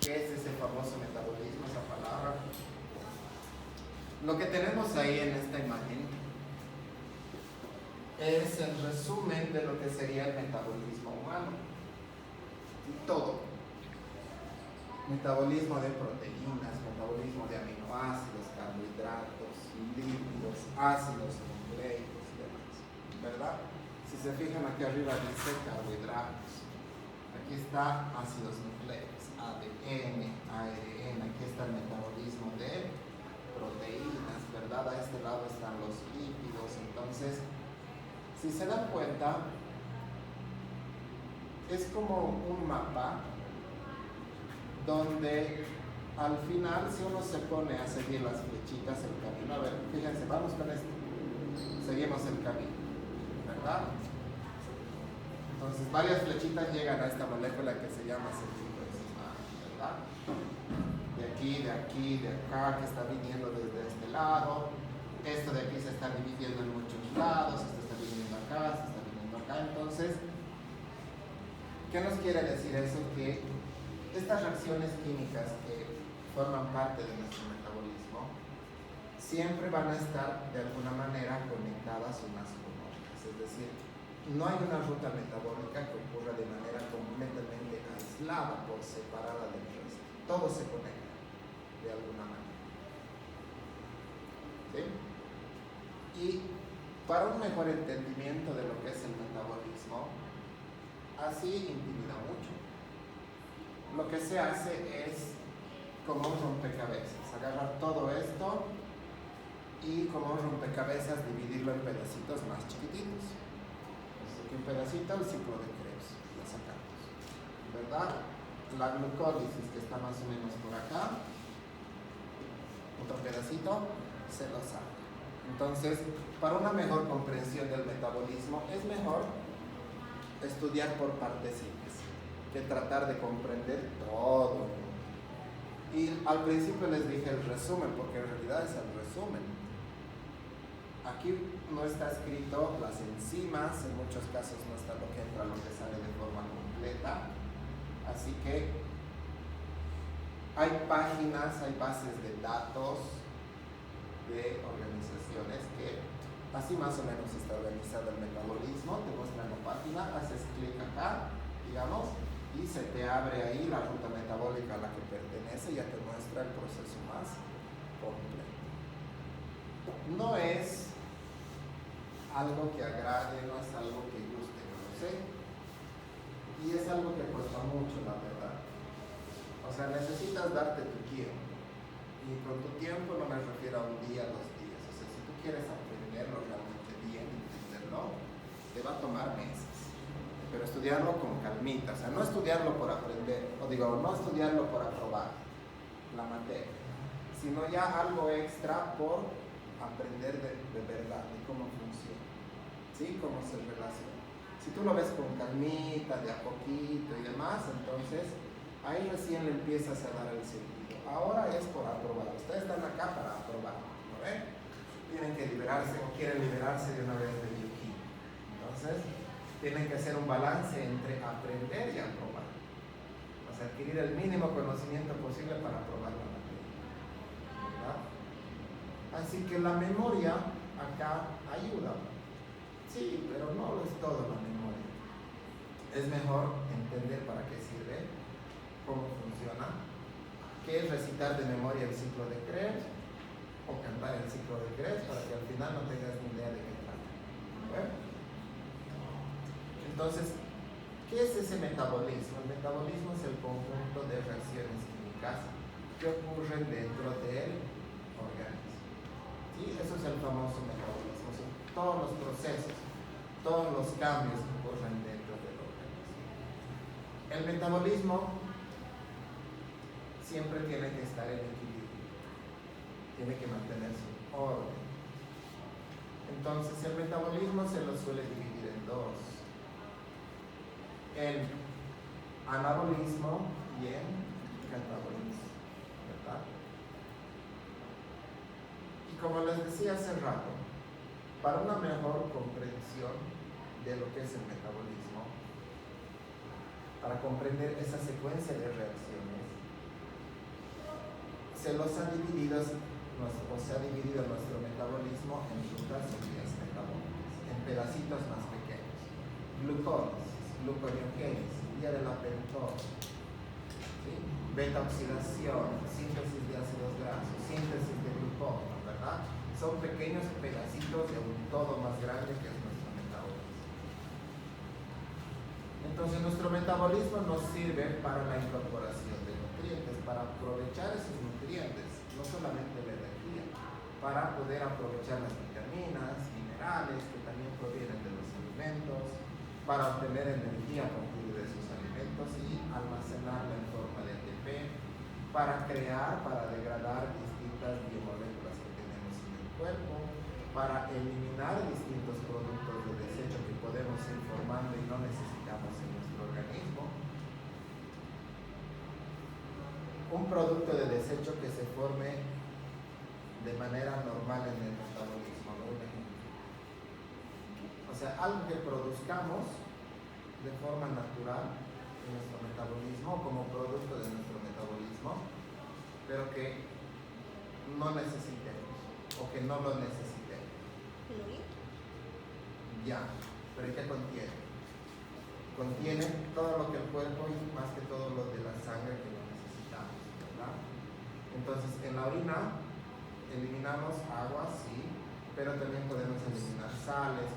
¿Qué es ese famoso metabolismo, esa palabra? Lo que tenemos ahí en esta imagen es el resumen de lo que sería el metabolismo humano. Todo. Metabolismo de proteínas, metabolismo de aminoácidos, carbohidratos, lípidos, ácidos nucleicos y demás. ¿Verdad? Si se fijan aquí arriba dice carbohidratos. Aquí está ácidos nucleicos, ADN, ARN. Aquí está el metabolismo de proteínas, ¿verdad? A este lado están los lípidos. Entonces, si se dan cuenta, es como un mapa donde al final, si uno se pone a seguir las flechitas, el camino, a ver, fíjense, vamos con esto, seguimos el camino, ¿verdad? Entonces, varias flechitas llegan a esta molécula que se llama acetilcoenzima, ¿verdad? De aquí, de acá, que está viniendo desde este lado. Esto de aquí se está dividiendo en muchos lados, esto está viniendo acá, se está viniendo acá. Entonces, ¿qué nos quiere decir eso? Que estas reacciones químicas que forman parte de nuestro metabolismo siempre van a estar de alguna manera conectadas unas con otras. Es decir, no hay una ruta metabólica que ocurra de manera completamente aislada, por separada del resto. Todo se conecta de alguna manera. ¿Sí? Y para un mejor entendimiento de lo que es el metabolismo, así intimida mucho. Lo que se hace es como un rompecabezas, agarrar todo esto y como un rompecabezas dividirlo en pedacitos más chiquititos. Un pedacito el ciclo de Krebs, lo sacamos, ¿verdad? La glucólisis, que está más o menos por acá, otro pedacito se lo saca. Entonces, para una mejor comprensión del metabolismo, es mejor estudiar por partecitas que tratar de comprender todo. Y al principio les dije el resumen, porque en realidad es el resumen. Aquí no está escrito las enzimas, en muchos casos no está lo que entra, lo que sale de forma completa. Así que hay páginas, hay bases de datos de organizaciones que así más o menos está organizado el metabolismo. Te muestran la página, haces clic acá, digamos, y se te abre ahí la ruta metabólica a la que pertenece, ya te muestra el proceso más completo. No es algo que agrade, no es algo que guste, no lo sé. Y es algo que cuesta mucho, la verdad. O sea, necesitas darte tu tiempo. Y con tu tiempo no me refiero a un día, 2 días. O sea, si tú quieres aprenderlo realmente bien, entenderlo, te va a tomar meses. Pero estudiarlo con calmita. O sea, no estudiarlo por aprender, o digo, no estudiarlo por aprobar la materia, sino ya algo extra por aprender de verdad, de cómo funciona, ¿sí? Cómo se relaciona. Si tú lo ves con calmita, de a poquito y demás, entonces ahí recién le empiezas a dar el sentido. Ahora es por aprobar. Ustedes están acá para aprobar, ¿no ven? Tienen que liberarse o quieren liberarse de una vez de bioquímica. Entonces, tienen que hacer un balance entre aprender y aprobar. O sea, adquirir el mínimo conocimiento posible para aprobar la materia, ¿verdad? Así que la memoria acá ayuda. Sí, pero no lo es todo la memoria. Es mejor entender para qué sirve, cómo funciona, qué es recitar de memoria el ciclo de Krebs o cantar el ciclo de Krebs para que al final no tengas ni idea de qué trata. ¿Bueno? Entonces, ¿qué es ese metabolismo? El metabolismo es el conjunto de reacciones químicas que ocurren dentro del organismo. ¿Sí? Eso es el famoso metabolismo. Son todos los procesos, todos los cambios que ocurren dentro del organismo. El metabolismo siempre tiene que estar en equilibrio, tiene que mantener su orden. Entonces, el metabolismo se lo suele dividir en dos: en anabolismo y en catabolismo, ¿verdad? Y como les decía hace rato, para una mejor comprensión de lo que es el metabolismo, para comprender esa secuencia de reacciones, se ha dividido nuestro metabolismo en rutas o vías metabólicas, en pedacitos más pequeños. Glucólisis, gluconeogénesis, vía de la pentosa, ¿sí? Beta-oxidación, síntesis de ácidos grasos, síntesis de glucógeno, ¿verdad? Son pequeños pedacitos de un todo más grande que es nuestro metabolismo. Entonces nuestro metabolismo nos sirve para la incorporación de nutrientes, para aprovechar esos nutrientes, no solamente la energía, para poder aprovechar las vitaminas, minerales que también provienen de los alimentos, para obtener energía a partir de esos alimentos y almacenarla en forma de ATP, para crear, para degradar distintas biomoléculas que tenemos en el cuerpo, para eliminar distintos productos de desecho que podemos ir formando y no necesitamos en nuestro organismo. Un producto de desecho que se forme de manera normal en el metabolismo, ¿no? Un ejemplo. O sea, algo que produzcamos de forma natural en nuestro metabolismo, como producto de nuestro metabolismo, pero que no necesitemos o que no lo necesitemos. Ya, pero ¿qué contiene? Contiene todo lo que el cuerpo y más que todo lo de la sangre que no necesitamos, ¿verdad? Entonces, en la orina eliminamos agua, sí, pero también podemos eliminar sales,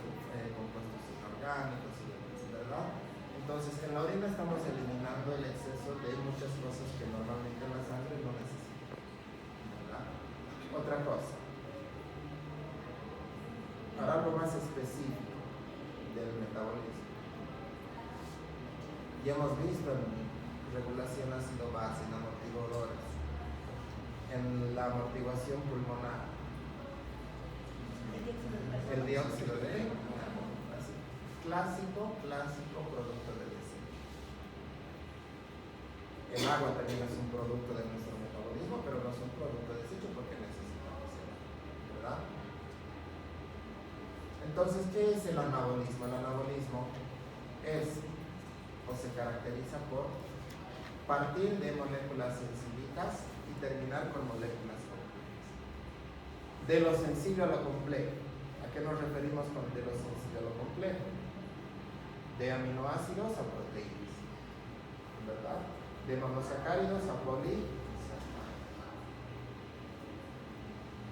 compuestos inorgánicos y demás, ¿verdad? Entonces, en la orina estamos eliminando el exceso de muchas cosas que normalmente la sangre no necesita, ¿verdad? Otra cosa, para algo más específico del metabolismo. Ya hemos visto en regulación ácido-base, en amortiguadores, en la amortiguación pulmonar, el dióxido de carbono, clásico producto de desecho. El agua también es un producto de nuestro metabolismo, pero no es un producto de desecho porque necesitamos el agua, ¿verdad? Entonces, ¿qué es el anabolismo? El anabolismo es o se caracteriza por partir de moléculas sencillitas y terminar con moléculas complejas. De lo sencillo a lo complejo. ¿A qué nos referimos con de lo sencillo a lo complejo? De aminoácidos a proteínas, ¿verdad? De monosacáridos a polisacáridos.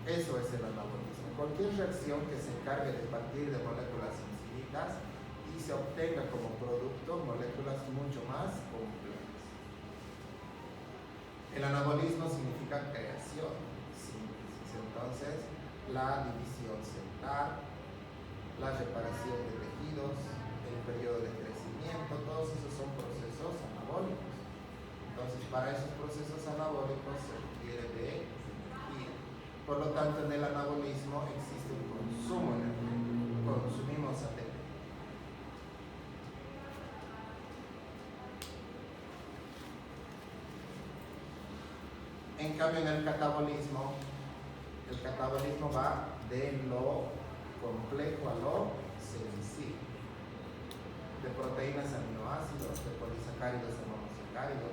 Eso es el anabolismo. Cualquier reacción que se encargue de partir de moléculas sencillitas y se obtenga como producto moléculas mucho más complejas. El anabolismo significa creación, síntesis. Entonces, la división celular, la reparación de tejidos, el periodo de crecimiento, todos esos son procesos anabólicos. Entonces, para esos procesos anabólicos se requiere de energía. Por lo tanto, en el anabolismo existe un consumo energético. Consumimos ATP. En cambio, en el catabolismo va de lo complejo a lo sencillo, de proteínas a aminoácidos, de polisacáridos a monosacáridos.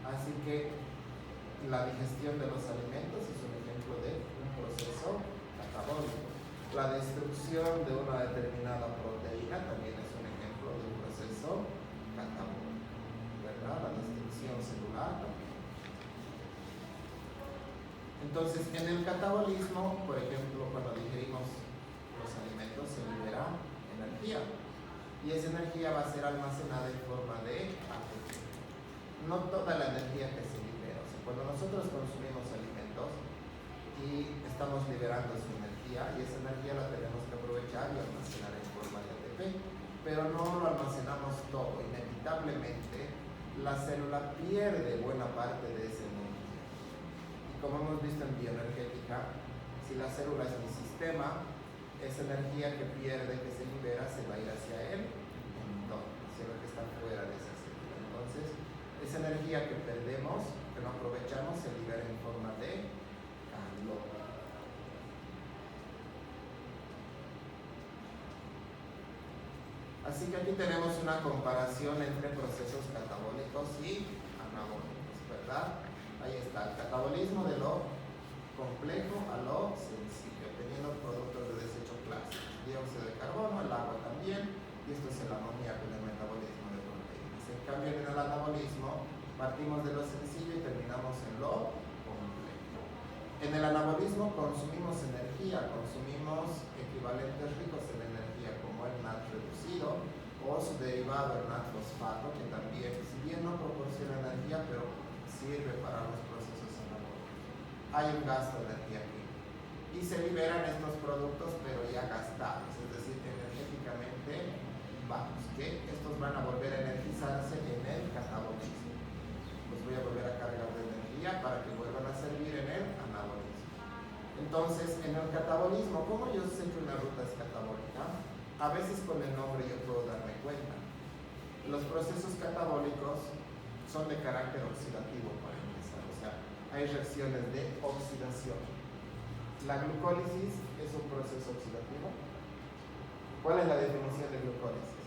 Así que la digestión de los alimentos es un ejemplo de un proceso catabólico. La destrucción de una determinada proteína también es un ejemplo de un proceso catabólico, ¿verdad? La destrucción celular también. Entonces, en el catabolismo, por ejemplo, cuando digerimos los alimentos, se libera energía. Y esa energía va a ser almacenada en forma de ATP. No toda la energía que se libera. O sea, cuando nosotros consumimos alimentos y estamos liberando su energía, y esa energía la tenemos que aprovechar y almacenar en forma de ATP. Pero no lo almacenamos todo. Inevitablemente, la célula pierde buena parte de esa energía. Como hemos visto en bioenergética, si la célula es un sistema, esa energía que pierde, que se libera, se va a ir hacia el entorno, hacia lo que está fuera de esa célula. Entonces, esa energía que perdemos, que no aprovechamos, se libera en forma de calor. Así que aquí tenemos una comparación entre procesos catabólicos y anabólicos, ¿verdad? Ahí está, el catabolismo de al anabolismo, partimos de lo sencillo y terminamos en lo complejo. En el anabolismo consumimos energía, consumimos equivalentes ricos en energía como el NAD reducido o su derivado, el NAD fosfato, que también, si bien no proporciona energía, pero sirve para los procesos anabólicos. Hay un gasto de energía aquí. Y se liberan estos productos, pero ya gastados, es decir, que energéticamente vamos, que estos van a volver a energizarse en el catabolismo. Los voy a volver a cargar de energía para que vuelvan a servir en el anabolismo. Entonces, en el catabolismo, ¿cómo yo sé que una ruta es catabólica? A veces con el nombre yo puedo darme cuenta. Los procesos catabólicos son de carácter oxidativo, para empezar, o sea, hay reacciones de oxidación. La glucólisis es un proceso oxidativo. ¿Cuál es la definición de glucólisis?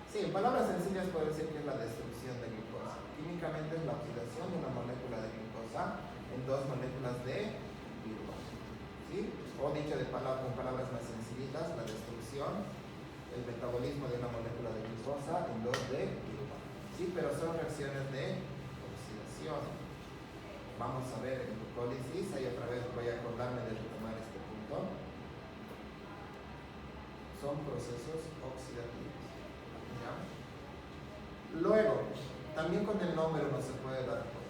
Sí, en palabras sencillas puedo decir que es la destrucción de glucosa. Químicamente es la oxidación de una molécula de glucosa en dos moléculas de glucosa. ¿Sí? O dicho con palabras más sencillitas, la destrucción, el metabolismo de una molécula de glucosa en dos de glucosa. ¿Sí? Pero son reacciones de oxidación. Vamos a ver en glucólisis, ahí otra vez voy a acordarme de retomar este punto. Son procesos oxidativos. ¿Ya? Luego, también con el nombre uno se puede dar cuenta.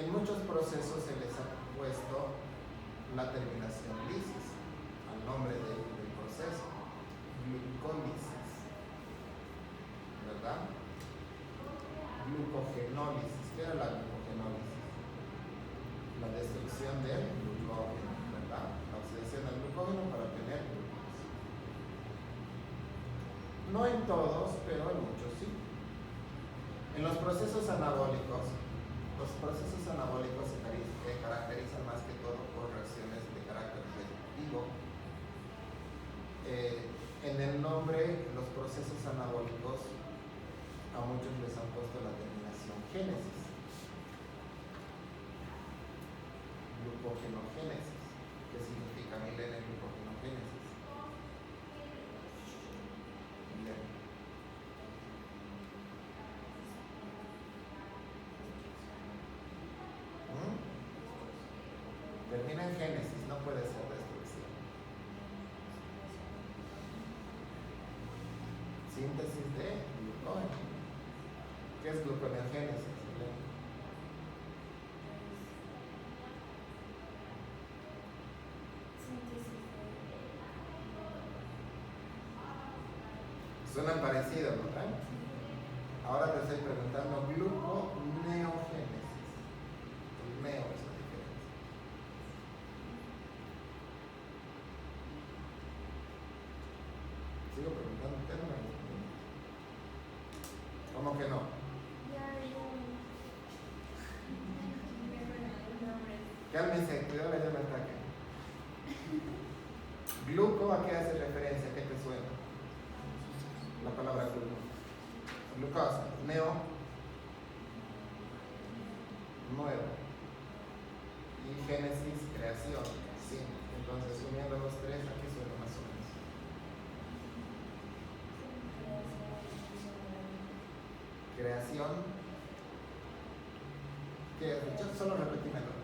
En muchos procesos se les ha puesto la terminación lisis al nombre del proceso. Glucólisis, ¿verdad? Glucogenólisis. ¿Qué era la glucogenólisis? La destrucción del glucógeno, ¿verdad? La oxidación del glucógeno para obtener glucosa. No en todos, pero en muchos sí. En los procesos anabólicos se caracterizan más que todo por reacciones de carácter reductivo. En el nombre, los procesos anabólicos, a muchos les han puesto la terminación génesis. Glucogenogénesis. ¿Qué significa, Milena, glucogenogénesis? Termina en génesis, no puede ser destrucción. Síntesis de glucógeno. ¿Qué es gluconeogénesis? Suenan parecidos, ¿no? Ahora te estoy preguntando gluconeogénesis. El neo es la diferencia. Sigo preguntando, ¿qué no me gusta? ¿Cómo que no? Cálmense, cuidado que yo me ataque. Gluco, ¿a qué hace referencia? ¿Qué te suena? La palabra gluco. Glucosa. Neo. Nuevo. Y génesis, creación. Sí. Entonces, uniendo los tres, ¿a qué suena más o menos? Creación. ¿Qué? Solo repetímelo.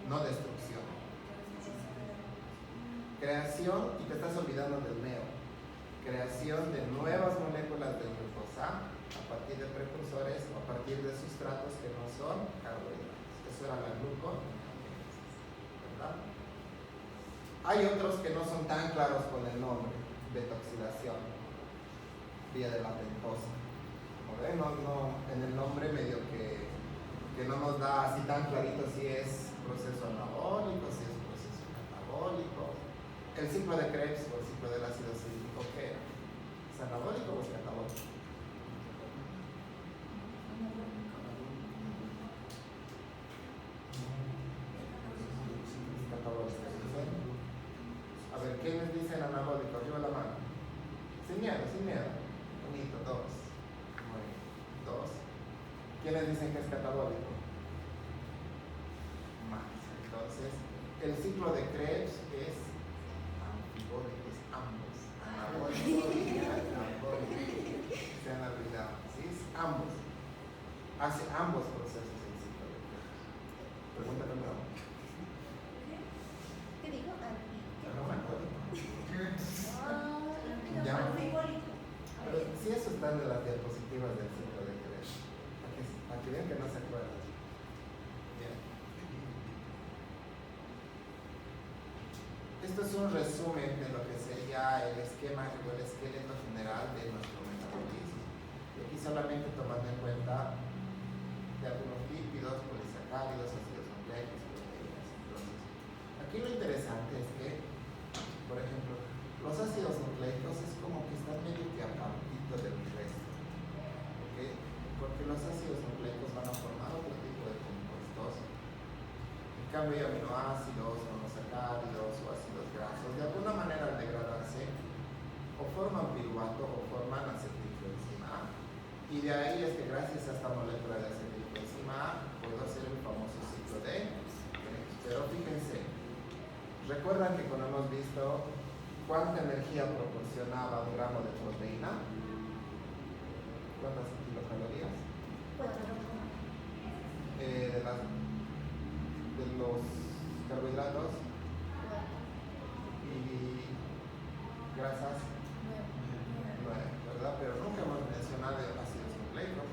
No destrucción. Creación, y te estás olvidando del neo. Creación de nuevas moléculas de glucosa a partir de precursores o a partir de sustratos que no son carbohidratos. Eso era la gluconeogénesis, ¿verdad? Hay otros que no son tan claros con el nombre: beta-oxidación, vía de la pentosa. Como ven, en el nombre medio que no nos da así tan clarito si es proceso anabólico, si es proceso catabólico. El ciclo de Krebs o el ciclo del ácido cítrico, ¿qué era? ¿Es anabólico o es catabólico? Catabólico. A ver, ¿quiénes dicen anabólico? Arriba la mano. Sin miedo, sin miedo. Bonito, dos. Muy bien, dos. ¿Quiénes dicen que es catabólico? Más. Entonces, el ciclo de Krebs es ambos, anabólico y catabólico. hace ambos procesos en ciclo de Krebs. Pregúntale a mí. ¿Qué digo? No me acuerdo. Ya. Pero si eso está en las diapositivas del ciclo de Krebs, para que vean que no se acuerdan. Bien. Esto es un resumen de lo que sería el esquema o el esqueleto general de nuestro metabolismo. Y aquí solamente tomando en cuenta de algunos lípidos, polisacáridos, ácidos nucleicos, proteínas. Entonces, aquí lo interesante es que, por ejemplo, los ácidos nucleicos es como que están medio que apartito del resto, ¿okay? Porque los ácidos nucleicos van a formar otro tipo de compuestos. En cambio, hay aminoácidos, monosacáridos o ácidos grasos, de alguna manera al degradarse, o forman piruvato o forman acetilcoenzima A. Y de ahí es que gracias a esta molécula de acetilcoenzima A puedo hacer el famoso ciclo de Krebs. Pero fíjense, recuerdan que cuando hemos visto ¿cuánta energía proporcionaba un gramo de proteína? ¿Cuántas kilocalorías? De los carbohidratos y grasas, 9, ¿verdad? Pero nunca hemos mencionado ácidos nucleicos.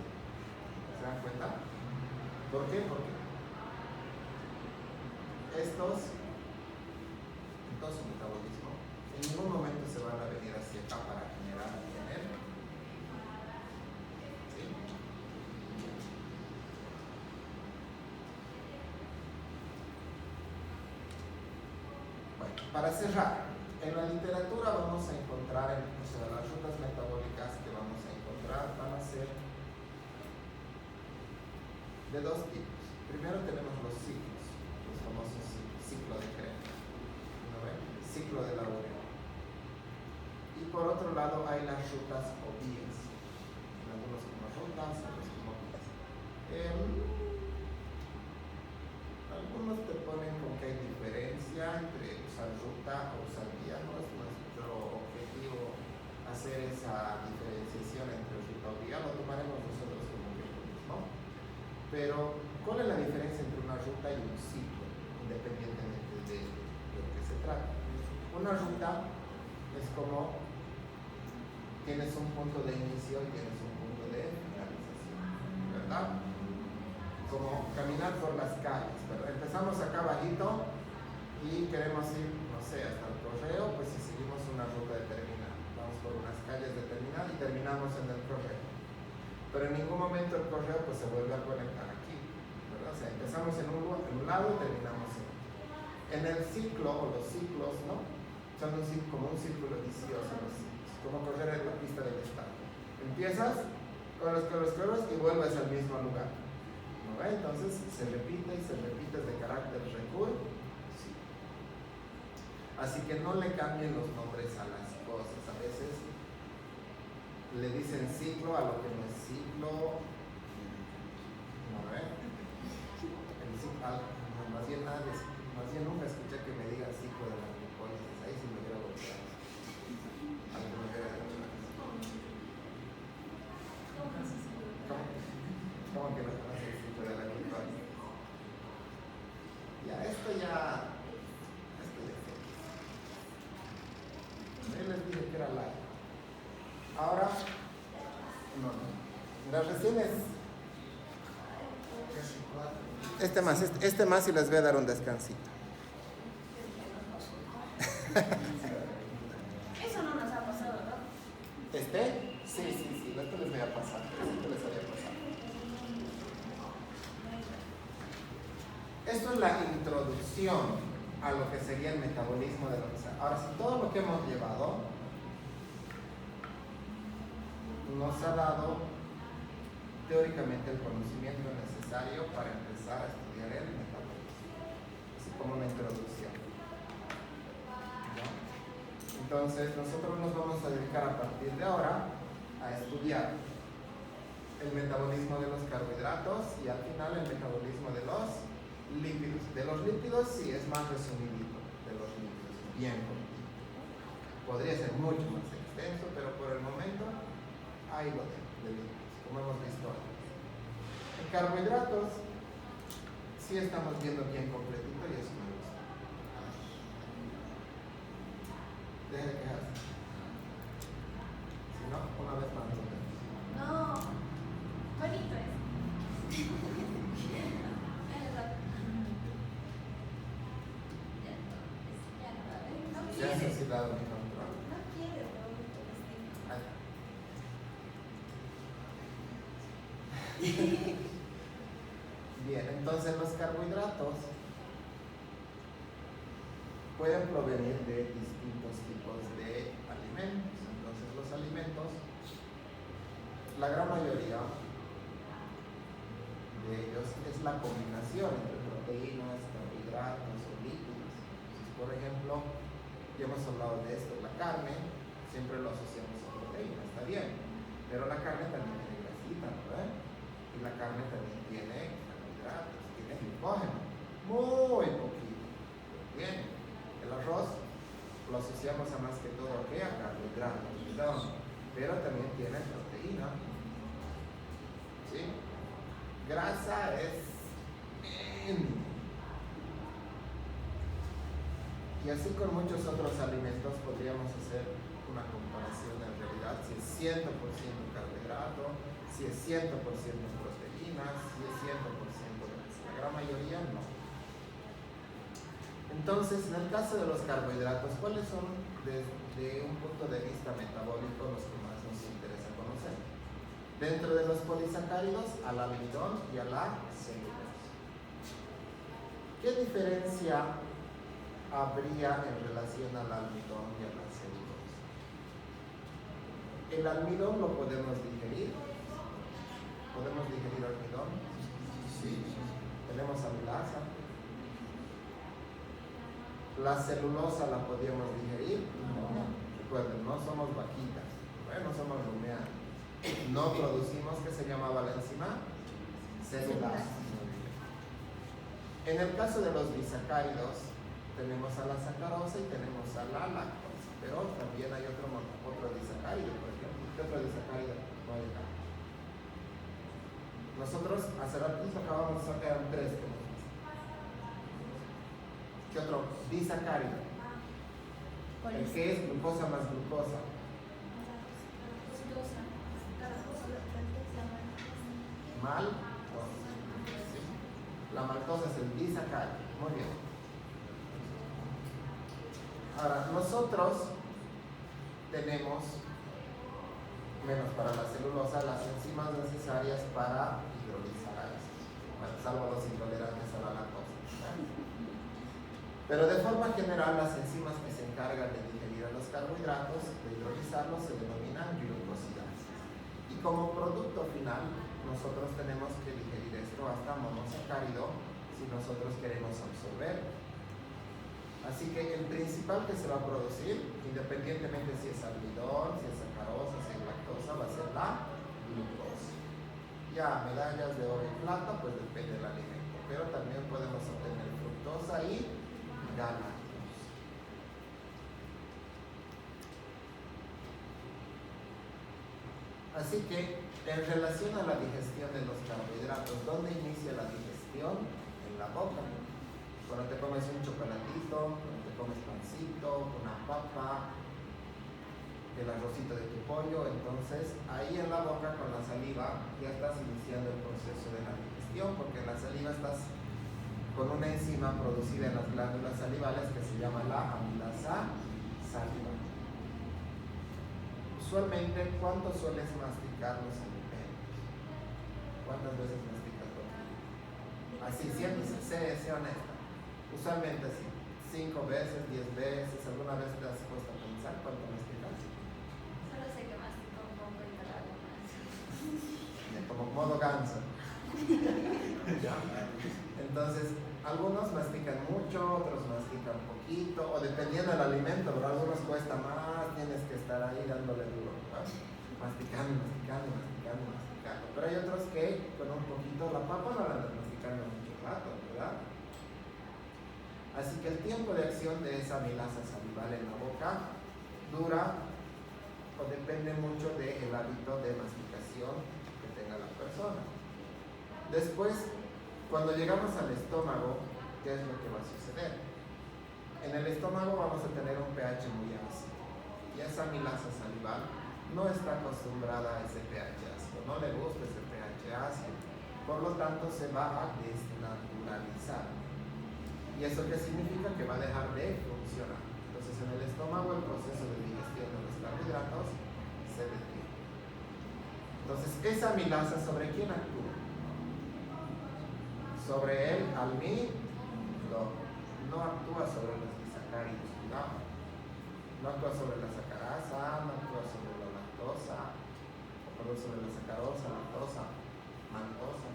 ¿Se dan cuenta? ¿Por qué? Porque estos, en todo su metabolismo, en ningún momento se van a venir hacia acá para generar energía. ¿Sí? Bueno, para cerrar, en la literatura vamos a encontrar, o sea, las rutas metabólicas que vamos a encontrar van a ser de dos tipos. Primero tenemos los ciclos, los famosos ciclo de Krebs, ¿no ven? Ciclo de la urea. Y por otro lado hay las rutas o vías, algunos como rutas, otros como vías. Algunos te ponen con que hay diferencia entre usar ruta o usar vía. No es nuestro objetivo hacer esa diferenciación entre ruta o vía, lo tomaremos nosotros como que es lo mismo. Pero, ¿cuál es la diferencia entre una ruta y un ciclo, independientemente de lo que se trata? Una ruta es como tienes un punto de inicio y tienes un punto de finalización, ¿verdad? Como caminar por las calles, ¿verdad? Empezamos acá bajito y queremos ir, no sé, hasta el correo, pues si seguimos una ruta determinada, vamos por unas calles determinadas y terminamos en el correo. Pero en ningún momento el correo pues se vuelve a conectar aquí, ¿verdad? O sea, empezamos en un lado y terminamos en otro. En el ciclo o los ciclos, ¿no? Son como un círculo vicioso los ciclos, como correr en la pista del estadio. Empiezas, corres y vuelves al mismo lugar, ¿no ve? Entonces se repite y se repite de carácter recurrente. Sí. Así que no le cambien los nombres a las cosas. A veces le dicen ciclo a lo que no es ciclo, ¿no ve? El ciclo, más bien nunca escuché que me digan ciclo de la glucólisis. Ahí sí me hubiera volteado. ¿Cómo que no conoce el ciclo de la glucólisis? Esto ya yo les dije que era largo. Ahora, no. Las recientes. Este más y les voy a dar un descansito. Eso no nos ha pasado, ¿no? Sí, esto les voy a pasar. Esto les voy a pasar. Esto es la introducción a lo que sería el metabolismo de lo que sea. Ahora, si todo lo que hemos llevado nos ha dado teóricamente el conocimiento necesario para empezar a estudiar el metabolismo, así como una introducción, ¿no? Entonces nosotros nos vamos a dedicar a partir de ahora a estudiar el metabolismo de los carbohidratos y al final el metabolismo de los lípidos. De los lípidos sí es más resumidito, de los lípidos, bien cortito. Podría ser mucho más extenso, pero por el momento ahí lo tengo, de lípidos, como hemos visto antes. Carbohidratos, sí estamos viendo bien completito y eso me gusta. Deja de quejarse. Si no, una vez más. No, bonito es. No Se ha quiere. suicidado mi control. No quiere, bonito vestido. Bien, entonces los carbohidratos pueden provenir de distintos tipos de alimentos. Entonces los alimentos, la gran mayoría de ellos es la combinación entre proteínas, carbohidratos o lípidos. Entonces, por ejemplo, ya hemos hablado de esto, la carne siempre lo asociamos a proteína, está bien, pero la carne también tiene grasita, ¿no? Y la carne también tiene carbohidratos, tiene glucógeno, muy poquito. Bien, el arroz lo asociamos a más que todo ¿qué? A carbohidratos, pero también tiene proteína, ¿sí? Grasa es mínimo. Y así con muchos otros alimentos podríamos hacer una comparación en realidad, si es 100% carbohidrato, si es 100% proteínas, si es 100% grasa. La gran mayoría no. Entonces, en el caso de los carbohidratos, ¿cuáles son desde un punto de vista metabólico los que más nos interesa conocer? Dentro de los polisacáridos, al almidón y a la celulosa. ¿Qué diferencia habría en relación al almidón y a la celulosa? El almidón lo podemos digerir. ¿Podemos digerir almidón? Sí. Tenemos amilasa. La celulosa la podemos digerir. No. Recuerden, no somos vaquitas, no somos rumianos. No producimos, ¿qué se llamaba la enzima? Celulasa. En el caso de los disacáridos, tenemos a la sacarosa y tenemos a la lactosa, pero también hay otro disacárido, por ejemplo. ¿Qué otro disacárido no hay acá? Nosotros hace ratito acabamos de sacar 3. ¿Qué otro disacárido? El que es glucosa más glucosa. Maltosa. La maltosa es el disacárido. Muy bien. Ahora, nosotros tenemos, menos para la celulosa, las enzimas necesarias para hidrolizar esto. Bueno, salvo los intolerantes a la lactosa. Pero de forma general, las enzimas que se encargan de digerir a los carbohidratos, de hidrolizarlos, se denominan glucosidases. Y como producto final, nosotros tenemos que digerir esto hasta monosacárido si nosotros queremos absorber. Así que el principal que se va a producir, independientemente si es almidón, si es sacarosa, si es lactosa, va a ser la glucosa. Ya medallas de oro y plata, pues depende del alimento, pero también podemos obtener fructosa y galactosa. Así que en relación a la digestión de los carbohidratos, ¿dónde inicia la digestión? En la boca. Cuando te comes un chocolatito, cuando te comes pancito, una papa, el arrocito de tu pollo, entonces ahí en la boca con la saliva ya estás iniciando el proceso de la digestión, porque en la saliva estás con una enzima producida en las glándulas salivales que se llama la amilasa saliva. Usualmente, ¿cuánto sueles masticar los alimentos? ¿Cuántas veces masticas por día? Así, siempre, sé honesta. Usualmente así, 5 veces, 10 veces. ¿Alguna vez te has puesto a pensar cuánto masticas? Solo sé que mastico un poco y te lo hago más. Como modo ganso. Entonces, algunos mastican mucho, otros mastican poquito, o dependiendo del alimento, pero algunos cuesta más, tienes que estar ahí dándole duro, ¿no? Masticando. Pero hay otros que con un poquito, la papa no la andan masticando mucho rato, ¿verdad? Así que el tiempo de acción de esa amilasa salival en la boca dura o depende mucho del hábito de masticación que tenga la persona. Después, cuando llegamos al estómago, ¿qué es lo que va a suceder? En el estómago vamos a tener un pH muy ácido y esa amilasa salival no está acostumbrada a ese pH ácido, no le gusta ese pH ácido, por lo tanto se va a desnaturalizar. ¿Y eso qué significa? Que va a dejar de funcionar. Entonces en el estómago el proceso de digestión de los carbohidratos se detiene. Entonces esa amilasa, ¿sobre quién actúa? Sobre el almidón. No actúa sobre los disacáridos, cuidado. No actúa sobre la sacarasa, no actúa sobre la lactosa, perdón, sobre la sacarosa, lactosa, maltosa.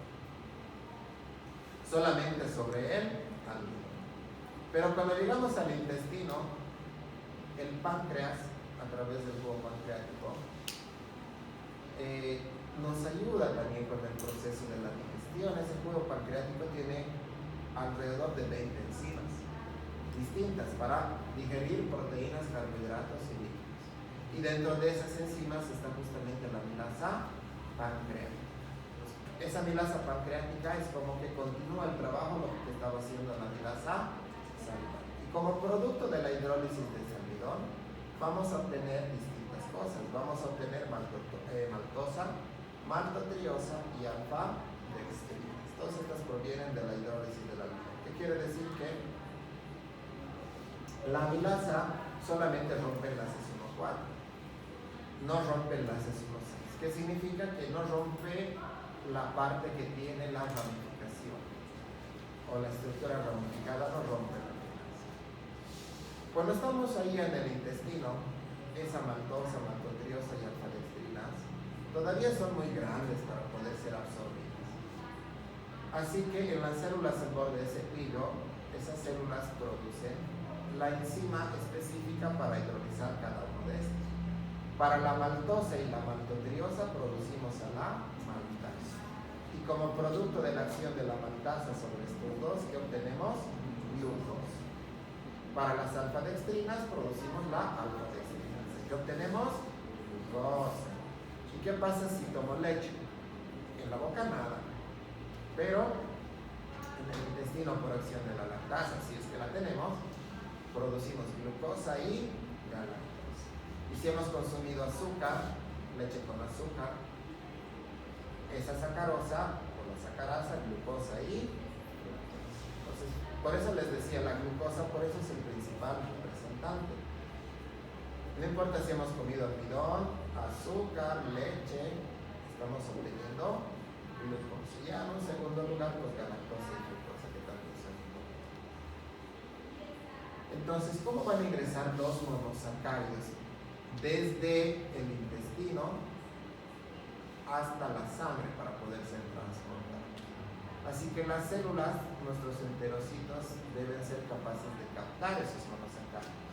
Solamente sobre el almidón. Pero cuando llegamos al intestino, el páncreas, a través del jugo pancreático, nos ayuda también con el proceso de la digestión. Ese jugo pancreático tiene alrededor de 20 enzimas distintas para digerir proteínas, carbohidratos y lípidos. Y dentro de esas enzimas está justamente la amilasa pancreática. Esa amilasa pancreática es como que continúa el trabajo lo que estaba haciendo la amilasa salival. Y como producto de la hidrólisis de ese almidón, vamos a obtener distintas cosas. Vamos a obtener maltosa, maltotriosa y alfa-dextrinas. Todas estas provienen de la hidrólisis del almidón. ¿Qué quiere decir? Que la amilasa solamente rompe enlaces 1,4, no rompe enlaces 1,6. ¿Qué significa? Que no rompe la parte que tiene la ramificación o la estructura ramificada, no rompe la amilasa. Cuando estamos ahí en el intestino, esa maltosa, maltotriosa y alfa-dextrinas todavía son muy grandes para poder ser absorbidas. Así que en las células en borde de ese hilo, esas células producen la enzima específica para hidrolizar cada uno de estos. Para la maltosa y la maltotriosa producimos a la maltasa. Y como producto de la acción de la maltasa sobre estos dos, ¿qué obtenemos? Glucosa. Para las alfa-dextrinas producimos la alfa-dextrina. ¿Qué obtenemos? Glucosa. ¿Y qué pasa si tomo leche? En la boca nada. Pero en el intestino por acción de la lactasa, si es que la tenemos, producimos glucosa y galactosa. Y si hemos consumido azúcar, leche con azúcar, esa sacarosa o la sacarasa, glucosa y fructosa. Entonces, por eso les decía, la glucosa, por eso es el principal representante. No importa si hemos comido almidón, azúcar, leche, estamos obteniendo glucosa. Ya en un segundo lugar, pues galactosa y fructosa, que también son importantes. Entonces, ¿cómo van a ingresar los monosacáridos desde el intestino hasta la sangre para poder ser transportados? Así que las células, nuestros enterocitos, deben ser capaces de captar esos monosacáridos.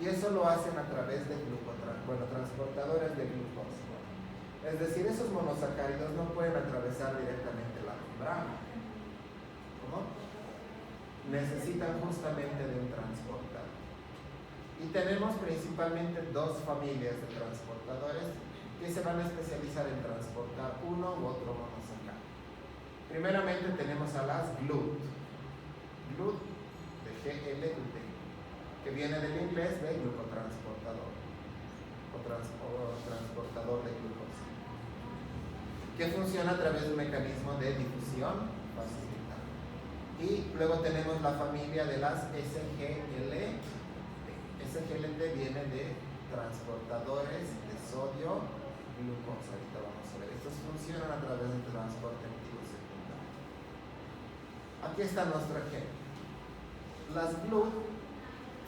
Y eso lo hacen a través de transportadores de glucosa. Es decir, esos monosacáridos no pueden atravesar directamente la membrana. ¿Cómo? Necesitan justamente de un transportador. Y tenemos principalmente dos familias de transportadores que se van a especializar en transportar uno u otro monosacárido. Primeramente tenemos a las GLUT. GLUT de GLUT, que viene del inglés de glucotransportador o transportador de glucosa, que funciona a través de un mecanismo de difusión facilitada. Y luego tenemos la familia de las SGLT. SGLT viene de transportadores de sodio glucosa. Ahorita vamos a ver. Estos funcionan a través del transporte activo secundario. Aquí está nuestro ejemplo. Las GLUT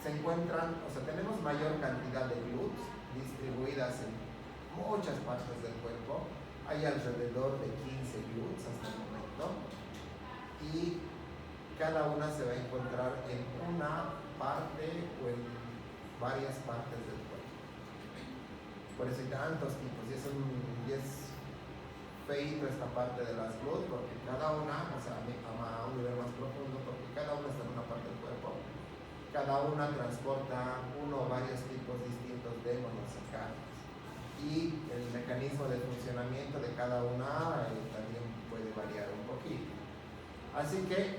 se encuentran, o sea, tenemos mayor cantidad de GLUT distribuidas en muchas partes del cuerpo. Hay alrededor de 15 GLUTs hasta el momento. Y cada una se va a encontrar en una parte o en varias partes del cuerpo. Por eso hay tantos tipos. Y es feito esta parte de las GLUT, porque cada una, o sea, a un nivel más profundo, porque cada una está en una parte del cuerpo. Cada una transporta uno o varios tipos distintos de monosacáridos. Y el mecanismo de funcionamiento de cada una también puede puede variar un poquito. Así que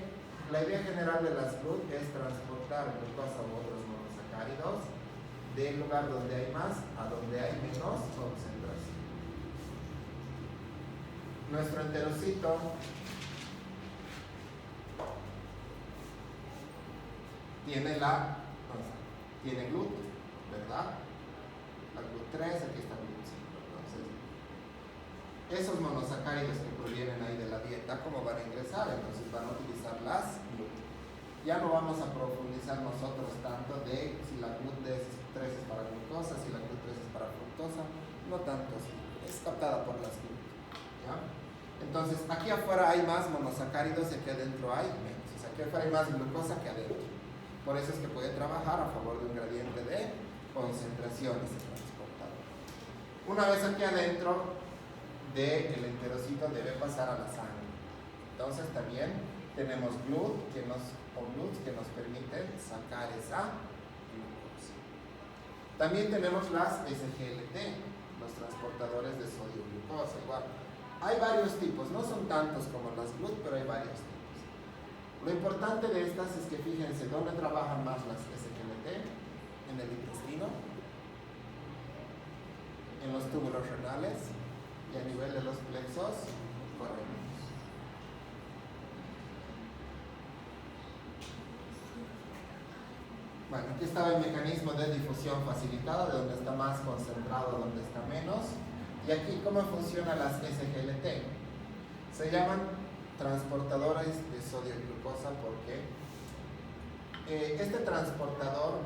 la idea general de las GLUT es transportar glucosa u otros monosacáridos del lugar donde hay más a donde hay menos concentración. Nuestro enterocito tiene tiene GLUT, ¿verdad? La GLUT3, aquí está GLUT5. Entonces, esos monosacáridos que provienen ahí de la dieta, ¿cómo van a ingresar? Entonces van a utilizar las GLUT. Ya no vamos a profundizar nosotros tanto de si la GLUT3 es para glucosa, si la GLUT3 es para fructosa, no tanto, es captada por las GLUT. ¿Ya? Entonces, aquí afuera hay más monosacáridos y aquí adentro hay menos. O sea, aquí afuera hay más glucosa que adentro. Por eso es que puede trabajar a favor de un gradiente de concentraciones de transportador. Una vez aquí adentro del enterocito debe pasar a la sangre. Entonces también tenemos GLUT que nos permiten sacar esa glucosa. También tenemos las SGLT, los transportadores de sodio-glucosa. Igual, hay varios tipos, no son tantos como las GLUT, pero hay varios tipos. Lo importante de estas es que fíjense dónde trabajan más las SGLT, en el intestino, en los túbulos renales y a nivel de los plexos correctos. Bueno, aquí estaba el mecanismo de difusión facilitada, de donde está más concentrado, donde está menos. Y aquí, ¿cómo funcionan las SGLT? Se llaman transportadores de sodio y glucosa porque este transportador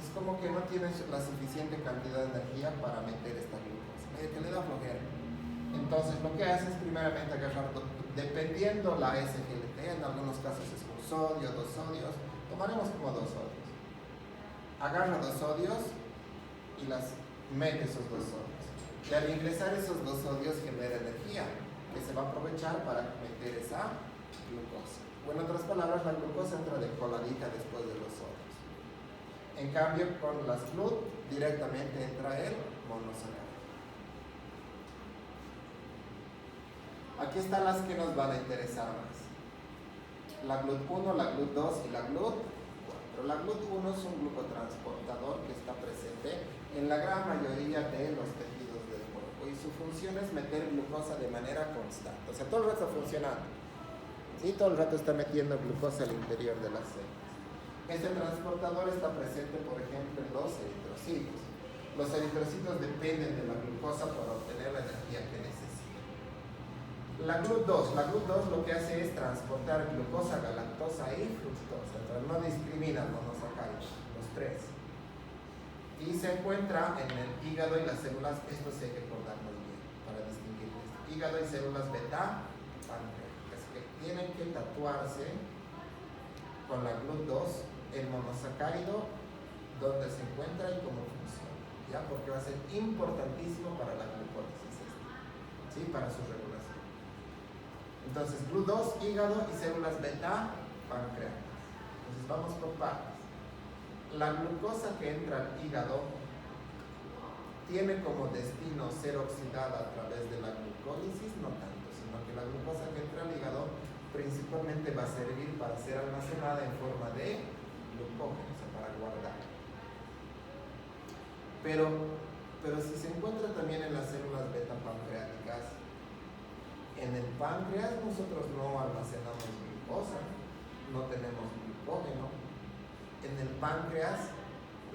es como que no tiene la suficiente cantidad de energía para meter esta glucosa, que le da flojera. Entonces, lo que hace es primeramente agarrar, dependiendo la SGLT, en algunos casos es un sodio, 2 sodios, tomaremos como 2 sodios. Agarra 2 sodios y las mete esos 2 sodios. Y al ingresar esos 2 sodios genera energía que se va a aprovechar para meter esa glucosa. O en otras palabras, la glucosa entra de coladita después de los sodios. En cambio, con las GLUT directamente entra el monosacárido. Aquí están las que nos van a interesar más. La GLUT1, la GLUT2 y la GLUT4. La GLUT1 es un glucotransportador que está presente en la gran mayoría de los tejidos del cuerpo y su función es meter glucosa de manera constante. O sea, todo el rato está funcionando. ¿Sí? Todo el rato está metiendo glucosa al interior de las células. Este transportador está presente, por ejemplo, en los eritrocitos. Los eritrocitos dependen de la glucosa para obtener la energía que necesitan. La GLUT2 lo que hace es transportar glucosa, galactosa y fructosa. Entonces no discrimina monosacáridos, los 3. Y se encuentra en el hígado y las células, esto sí hay que acordarnos bien para distinguirles. Hígado y células beta pancreáticas que tienen que tatuarse con la GLUT2 el monosacárido donde se encuentra y cómo funciona, ¿ya? Porque va a ser importantísimo para la glucólisis, ¿sí? Para su regulación. Entonces, GLUT2, hígado y células beta pancreáticas. Entonces, vamos por partes. La glucosa que entra al hígado tiene como destino ser oxidada a través de la glucólisis, no tanto, sino que la glucosa que entra al hígado principalmente va a servir para ser almacenada en forma de glucógeno, o sea, para guardar. Pero si se encuentra también en las células beta pancreáticas, en el páncreas nosotros no almacenamos glucosa, no tenemos glucógeno. En el páncreas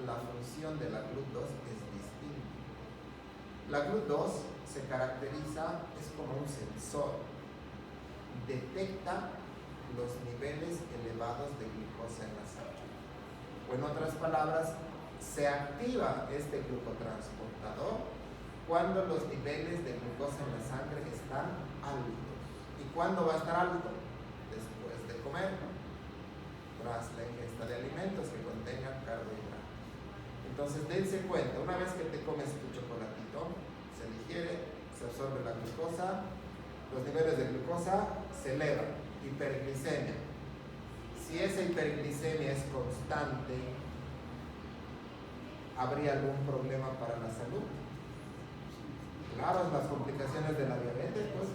la función de la GLUT2 es distinta. La GLUT2 se caracteriza, es como un sensor, detecta los niveles elevados de glucosa en la sangre. O en otras palabras, se activa este glucotransportador cuando los niveles de glucosa en la sangre están altos. ¿Y cuándo va a estar alto? Después de comer, tras la ingesta de alimentos que contengan carbohidratos. Entonces dense cuenta, una vez que te comes tu chocolatito, se digiere, se absorbe la glucosa, los niveles de glucosa se elevan, hiperglicemia. Si esa hiperglicemia es constante, ¿habría algún problema para la salud? Claro, las complicaciones de la diabetes, pues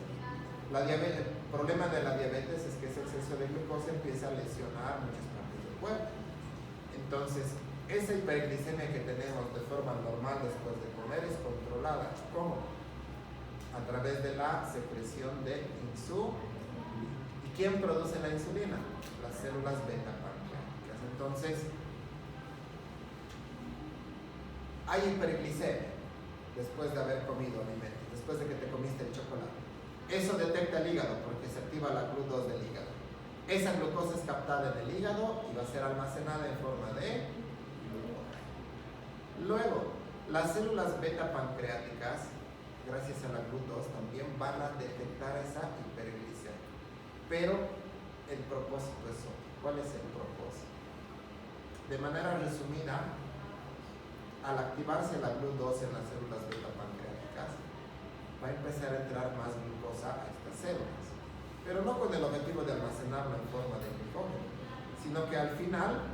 El problema de la diabetes es que ese exceso de glucosa empieza a lesionar muchas partes del cuerpo. Entonces, esa hiperglicemia que tenemos de forma normal después de comer es controlada. ¿Cómo? A través de la secreción de insulina. ¿Y quién produce la insulina? Las células beta pancreáticas. Entonces, hay hiperglicemia después de haber comido alimentos, después de que te comiste el chocolate. Eso detecta el hígado porque se activa la GLUT2 del hígado. Esa glucosa es captada en el hígado y va a ser almacenada en forma de glucosa. Luego, las células beta pancreáticas, gracias a la GLUT2, también van a detectar esa hiperglicemia. Pero el propósito es otro. ¿Cuál es el propósito? De manera resumida, al activarse la GLUT2 en las células beta pancreáticas, va a empezar a entrar más glucosa a estas células, pero no con el objetivo de almacenarla en forma de glucógeno, sino que al final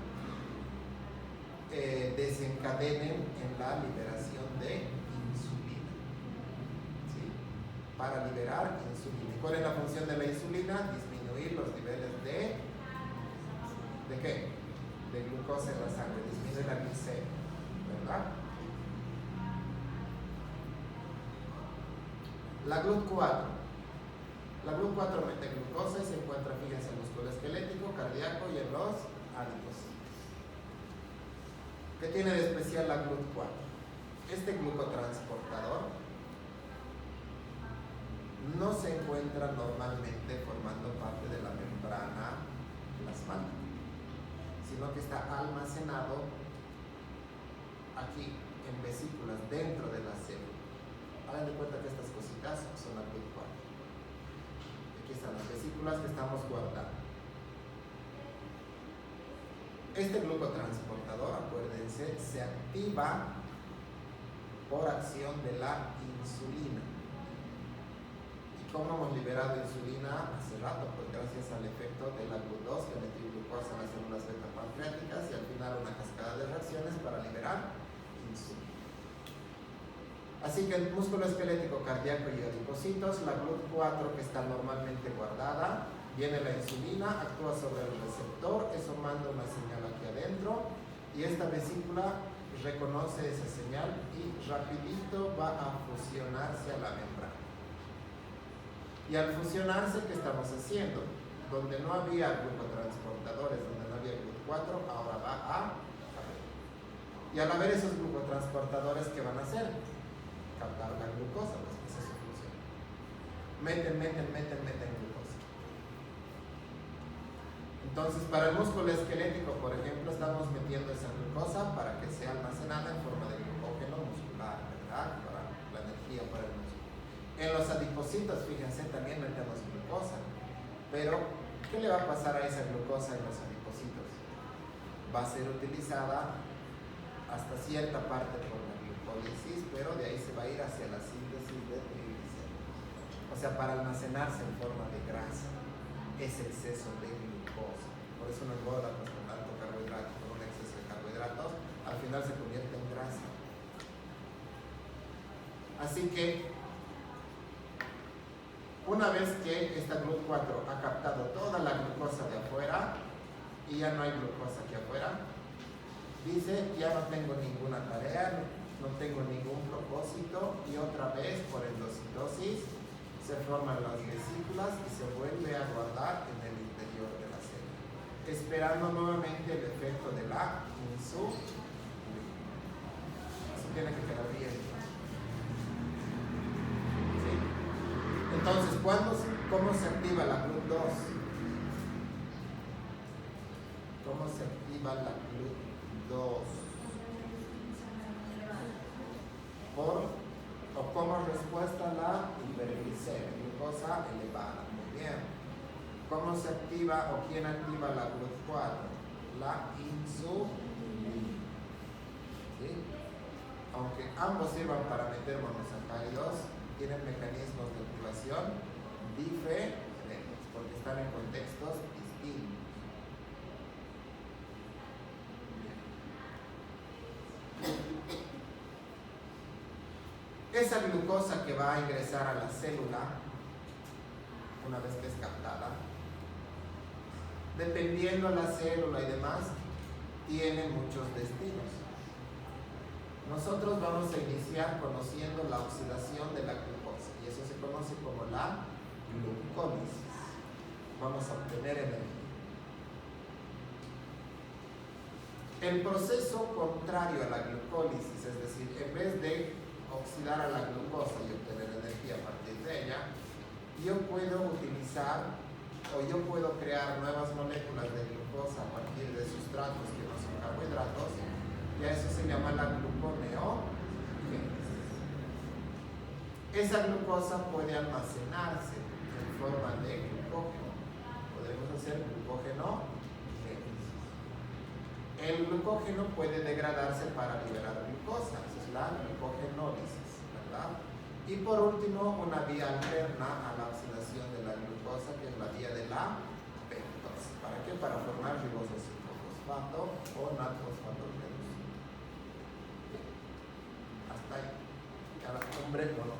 desencadenen en la liberación de insulina, ¿sí? Para liberar insulina. ¿Y cuál es la función de la insulina? Disminuir los niveles ¿de qué? De glucosa en la sangre, disminuir la glicemia, ¿verdad? La GLUT4. La GLUT4 mete glucosa y se encuentra, fíjense, en el músculo esquelético, cardíaco y en los adipocitos. ¿Qué tiene de especial la GLUT4? Este glucotransportador no se encuentra normalmente formando parte de la membrana plasmática, sino que está almacenado aquí en vesículas dentro de la célula. Hagan de cuenta que estas cositas son la GLUT4. Aquí están las vesículas que estamos guardando. Este glucotransportador, acuérdense, se activa por acción de la insulina. ¿Y cómo hemos liberado insulina hace rato? Pues gracias al efecto de la GLUT2 que metió glucosa en las células beta pancreáticas y al final una cascada de reacciones para liberar insulina. Así que el músculo esquelético, cardíaco y adipocitos, la GLUT4 que está normalmente guardada, viene la insulina, actúa sobre el receptor, eso manda una señal aquí adentro y esta vesícula reconoce esa señal y rapidito va a fusionarse a la membrana. Y al fusionarse, ¿qué estamos haciendo? Donde no había glucotransportadores, donde no había GLUT4, ahora va a haber. Y al haber esos glucotransportadores, ¿qué van a hacer? Captar la glucosa, pues esa es su función. Meten glucosa. Entonces, para el músculo esquelético, por ejemplo, estamos metiendo esa glucosa para que sea almacenada en forma de glucógeno muscular, ¿verdad? Para la energía para el músculo. En los adipocitos, fíjense, también metemos glucosa. Pero, ¿qué le va a pasar a esa glucosa en los adipocitos? Va a ser utilizada hasta cierta parte por la glucólisis, pero de ahí se va a ir hacia la síntesis de triglicéridos. O sea, para almacenarse en forma de grasa, ese exceso de glucosa. Por eso no engorda pues, con tanto carbohidrato, con un exceso de carbohidratos, al final se convierte en grasa. Así que, una vez que esta GLUT4 ha captado toda la glucosa de afuera y ya no hay glucosa aquí afuera, dice, ya no tengo ninguna tarea, no tengo ningún propósito y otra vez por endocitosis se forman las vesículas y se vuelve a guardar en el interior de la célula, esperando nuevamente el efecto de la insulina. Eso tiene que quedar bien. ¿Sí? Entonces, ¿cómo se activa la GLUT2? ¿Cómo se activa la GLUT2? Como respuesta a la hiperglicemia, glucosa elevada. Muy bien. ¿Cómo se activa o quién activa la GLUT4? La insulina. ¿Sí? Aunque ambos sirvan para meter monosacáridos, tienen mecanismos de activación diferentes porque están en contextos distintos. Esa glucosa que va a ingresar a la célula una vez que es captada, dependiendo de la célula y demás, tiene muchos destinos. Nosotros vamos a iniciar conociendo la oxidación de la glucosa y eso se conoce como la glucólisis. Vamos a obtener energía. El proceso contrario a la glucólisis, es decir, en vez de oxidar a la glucosa y obtener energía a partir de ella, yo puedo utilizar o yo puedo crear nuevas moléculas de glucosa a partir de sustratos que no son carbohidratos, y a eso se llama la gluconeogénesis. Esa glucosa puede almacenarse en forma de glucógeno. Podremos hacer glucógenogénesis. El glucógeno puede degradarse para liberar glucosa, esa es la glucogenólisis, ¿verdad? Y por último, una vía alterna a la oxidación de la glucosa, que es la vía de la pentosa. ¿Para qué? Para formar ribosos 5-fosfato o natfosfato reducido. Hasta ahí. Cada hombre no lo